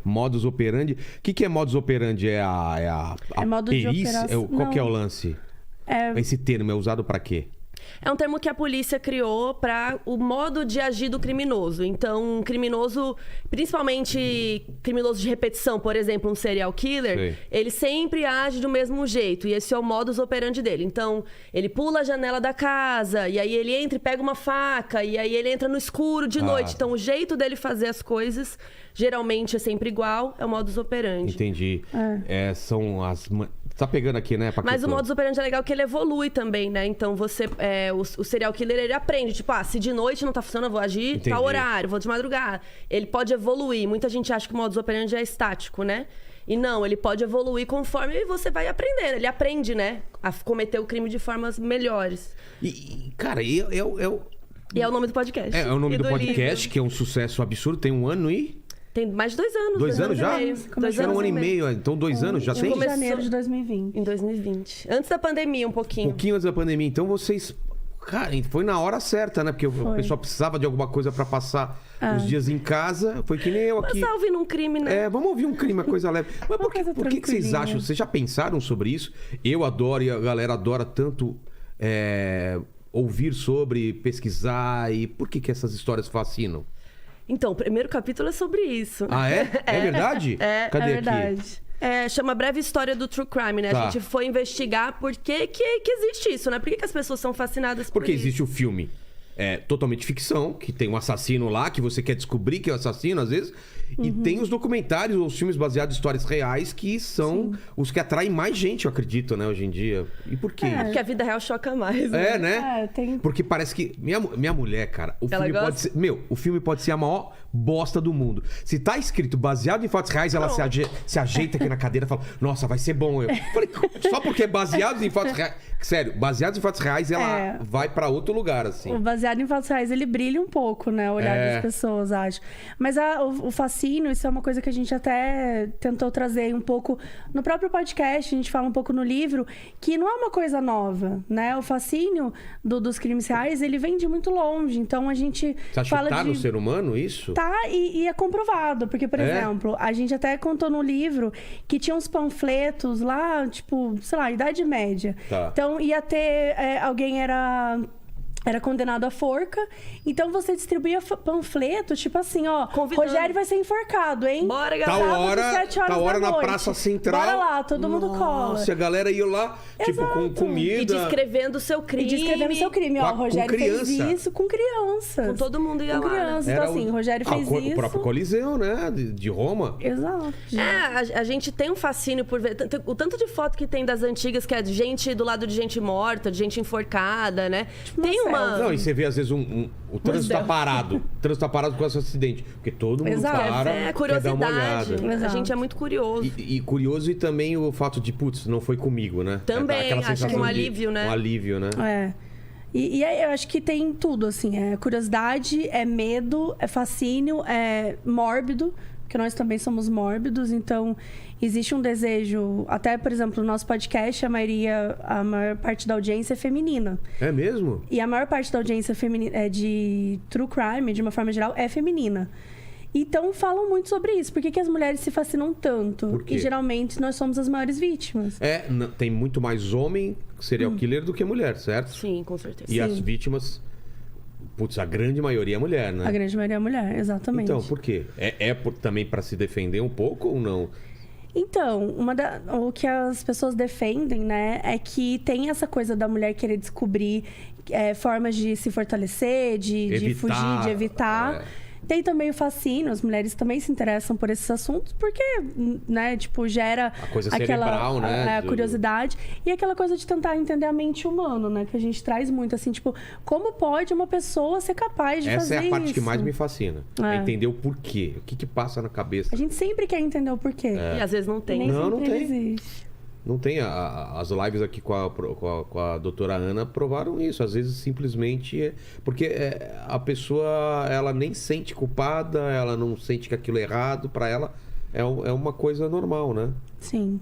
Modus operandi. O que é modus operandi? É a modo de perícia? operação. Qual que é o Não. lance? Esse termo é usado pra quê? É um termo que a polícia criou para o modo de agir do criminoso. Então, um criminoso, principalmente criminoso de repetição, por exemplo, um serial killer, Sei. ele sempre age do mesmo jeito. E esse é o modus operandi dele. Então, ele pula a janela da casa, e aí ele entra e pega uma faca, e aí ele entra no escuro de noite. Então, o jeito dele fazer as coisas, geralmente é sempre igual, é o modus operandi. Entendi. São as... Tá pegando aqui, né, Paquito? Mas o modus operandi é legal que ele evolui também, né? Então, o serial killer, ele aprende. Tipo, se de noite não tá funcionando, eu vou agir Entendi. tal horário, vou de madrugada. Ele pode evoluir. Muita gente acha que o modus operandi é estático, né? E não, ele pode evoluir conforme você vai aprendendo. Ele aprende, né? A cometer o crime de formas melhores. Cara, E é o nome do podcast. é o nome E do podcast, livro. que é um sucesso absurdo. Tem 1 ano e... Tem mais de 2 anos. 2 anos já? e meio. Começou Era 1 ano e meio. Então 2 anos já tem? Em janeiro de 2020. Em 2020. Antes da pandemia, um Um pouquinho. pouquinho antes da pandemia. Então vocês... Cara, foi na hora certa, né? Porque o pessoal precisava de alguma coisa pra passar os dias em casa. Foi que nem eu aqui. Mas ouvindo um crime, né? Vamos ouvir um crime, uma coisa leve. Mas por que vocês tranquilinha. acham? Vocês já pensaram sobre isso? Eu adoro e a galera adora tanto ouvir sobre, pesquisar. E por que essas histórias fascinam? Então, o primeiro capítulo é sobre isso. Ah, é? É verdade? Cadê É verdade. aqui? Chama Breve História do True Crime, né? Tá. A gente foi investigar por que existe isso, né? Por que as pessoas são fascinadas por Porque isso? existe o filme totalmente ficção, que tem um assassino lá, que você quer descobrir que é o assassino, às vezes. E tem os documentários, os filmes baseados em histórias reais, que são os que atraem mais gente, eu acredito, né, hoje em dia. E por quê? Porque a vida real choca mais, né? Né? Tem... Porque parece que... Minha mulher, cara, Ela filme gosta? pode ser... o filme pode ser a maior bosta do mundo. Se tá escrito baseado em fatos reais, ela se ajeita aqui na cadeira e fala, nossa, vai ser bom. Eu falei, só porque é baseado em fatos reais... Sério, baseado em fatos reais, ela vai pra outro lugar, assim. O baseado em fatos reais, ele brilha um pouco, né? O olhar das pessoas, acho. Mas o fascínio, isso é uma coisa que a gente até tentou trazer um pouco no próprio podcast, a gente fala um pouco no livro, que não é uma coisa nova, né? O fascínio dos crimes reais, ele vem de muito longe. Então, a gente Você acha fala que tá de... no ser humano isso? Tá, e é comprovado. Porque, por exemplo, a gente até contou no livro que tinha uns panfletos lá, tipo, sei lá, Idade Média. Tá. Então, ia ter... alguém era condenado à forca. Então, você distribuía panfleto, tipo assim, ó... Convidando. Rogério vai ser enforcado, hein? Bora, Tal galera. Sábado, hora, 7 horas tal hora da na noite. Praça Central. Bora lá, todo mundo cola. Nossa, a galera ia lá, tipo, com Exato. comida. E descrevendo o seu crime. E descrevendo seu crime. Ó, Com o Rogério fez criança. isso com crianças. Com todo mundo ia Com lá, né? crianças. Então, assim, o Rogério fez O isso. próprio Coliseu, né? De Roma. Exato. A gente tem um fascínio por ver... O tanto de foto que tem das antigas, que é de gente do lado de gente morta, de gente enforcada, né? Tem uma... Não, e você vê, às vezes, o trânsito tá parado. O trânsito tá parado com esse acidente. Porque todo mundo Exato. para, quer dar uma curiosidade. olhada. A Exato. gente é muito curioso. E curioso e também o fato de, putz, não foi comigo, né? Também, Aquela acho que sensação um de- alívio, né? Um alívio, né? É. E aí eu acho que tem tudo, assim. É curiosidade, é medo, é fascínio, é mórbido, porque nós também somos mórbidos, então existe um desejo... Até, por exemplo, no nosso podcast, a maior parte da audiência é feminina. É mesmo? E a maior parte da audiência feminina, de true crime, de uma forma geral, é feminina. Então, falam muito sobre isso. Por que as mulheres se fascinam tanto? Por quê? E, geralmente, nós somos as maiores vítimas. Tem muito mais homem serial killer do que mulher, certo? Sim, com certeza. E as vítimas... Putz, a grande maioria é mulher, né? A grande maioria é mulher, exatamente. Então, por quê? Também para se defender um pouco ou não? Então, o que as pessoas defendem, né, é que tem essa coisa da mulher querer descobrir formas de se fortalecer, de fugir, de evitar. Tem também o fascínio, as mulheres também se interessam por esses assuntos, porque, né, tipo, gera A coisa cerebral, né? a curiosidade e aquela coisa de tentar entender a mente humana, né, que a gente traz muito, assim, tipo, como pode uma pessoa ser capaz de fazer isso? Essa é a parte que mais me fascina. É entender o porquê. O que passa na cabeça. A gente sempre quer entender o porquê. E às vezes não tem. Nem Não, sempre não tem. existe. Não tem. As lives aqui com a doutora Ana provaram isso. Às vezes, simplesmente... Porque a pessoa, ela nem sente culpada, ela não sente que aquilo é errado. Para ela, é uma coisa normal, né? Sim.